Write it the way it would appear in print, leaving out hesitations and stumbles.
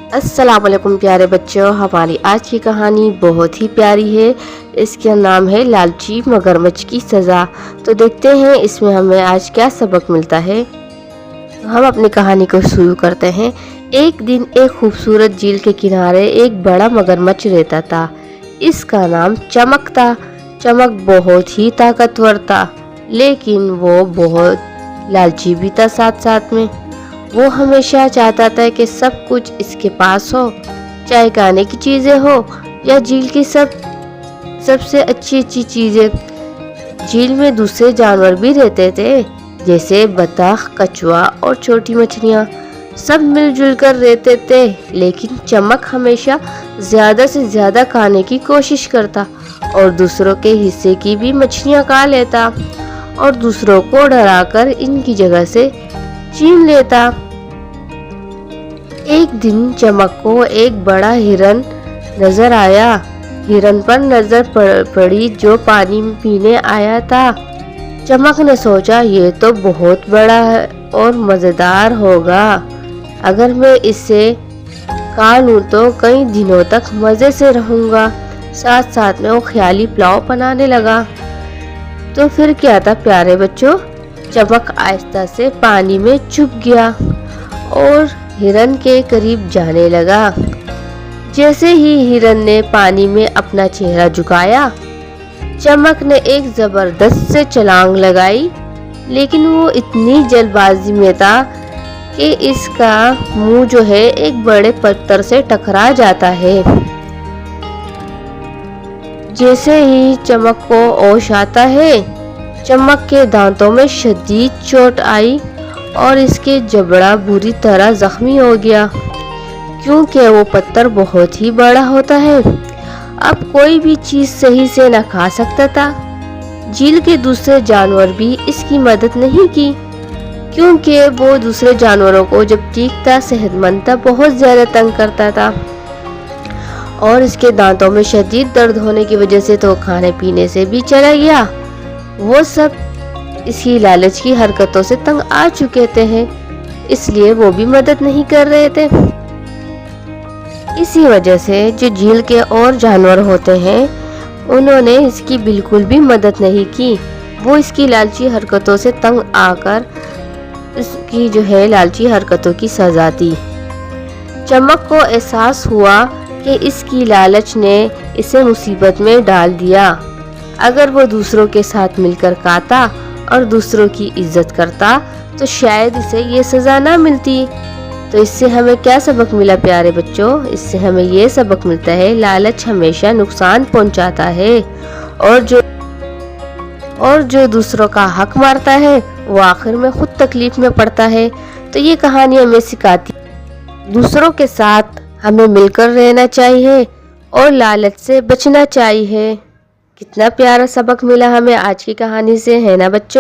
अस्सलाम वालेकुम प्यारे बच्चों, हमारी आज की कहानी बहुत ही प्यारी है। इसका नाम है लालची मगरमच्छ की सज़ा। तो देखते हैं इसमें हमें आज क्या सबक मिलता है। हम अपनी कहानी को शुरू करते हैं। एक दिन एक खूबसूरत झील के किनारे एक बड़ा मगरमच्छ रहता था। इसका नाम चमक था। चमक बहुत ही ताकतवर था, लेकिन वो बहुत लालची भी था। साथ साथ में वो हमेशा चाहता था कि सब कुछ इसके पास हो, चाहे खाने की चीज़ें हो या झील की सबसे अच्छी अच्छी चीज़ें। झील में दूसरे जानवर भी रहते थे, जैसे बतख, कछुआ और छोटी मछलियाँ। सब मिलजुल कर रहते थे, लेकिन चमक हमेशा ज़्यादा से ज़्यादा खाने की कोशिश करता और दूसरों के हिस्से की भी मछलियाँ खा लेता और दूसरों को डराकर इनकी जगह से छीन लेता। एक दिन चमक को एक बड़ा हिरन नजर आया। हिरन पर नजर पड़ी जो पानी पीने आया था। चमक ने सोचा, ये तो बहुत बड़ा है और मजेदार होगा। अगर मैं इससे खा लूं तो कई दिनों तक मजे से रहूंगा। साथ साथ में वो ख्याली पुलाव बनाने लगा। तो फिर क्या था प्यारे बच्चों, चमक आहिस्ता से पानी में छुप गया और हिरन के करीब जाने लगा। जैसे ही हिरन ने पानी में अपना चेहरा झुकाया, चमक ने एक जबरदस्त से छलांग लगाई, लेकिन वो इतनी जल्दबाजी में था कि इसका मुंह जो है एक बड़े पत्थर से टकरा जाता है। जैसे ही चमक को होश आता है, चमक के दांतों में शदीद चोट आई और इसके जबड़ा बुरी तरह जख्मी हो गया, क्योंकि वो पत्थर बहुत ही बड़ा होता है। अब कोई भी चीज सही से न खा सकता था। झील के दूसरे जानवर भी इसकी मदद नहीं की, क्योंकि वो दूसरे जानवरों को जब ठीक था, सेहतमंद था, बहुत ज्यादा तंग करता था और इसके दांतों में शदीद दर्द होने की वजह से तो खाने पीने से भी चला गया। वो सब इसकी लालच की हरकतों से तंग आ चुके थे, इसलिए वो भी मदद नहीं कर रहे थे। इसी वजह से जो झील के और जानवर होते हैं, उन्होंने इसकी बिल्कुल भी मदद नहीं की। वो इसकी लालची हरकतों से तंग आकर इसकी जो है लालची हरकतों की सजा दी। चमक को एहसास हुआ कि इसकी लालच ने इसे मुसीबत में डाल दिया। अगर वो दूसरों के साथ मिलकर खाता और दूसरों की इज्जत करता तो शायद इसे ये सजा ना मिलती। तो इससे हमें क्या सबक मिला प्यारे बच्चों? इससे हमें ये सबक मिलता है, लालच हमेशा नुकसान पहुंचाता है और जो दूसरों का हक मारता है वो आखिर में खुद तकलीफ में पड़ता है। तो ये कहानी हमें सिखाती दूसरों के साथ हमें मिलकर रहना चाहिए और लालच से बचना चाहिए। कितना प्यारा सबक मिला हमें आज की कहानी से, है ना बच्चों?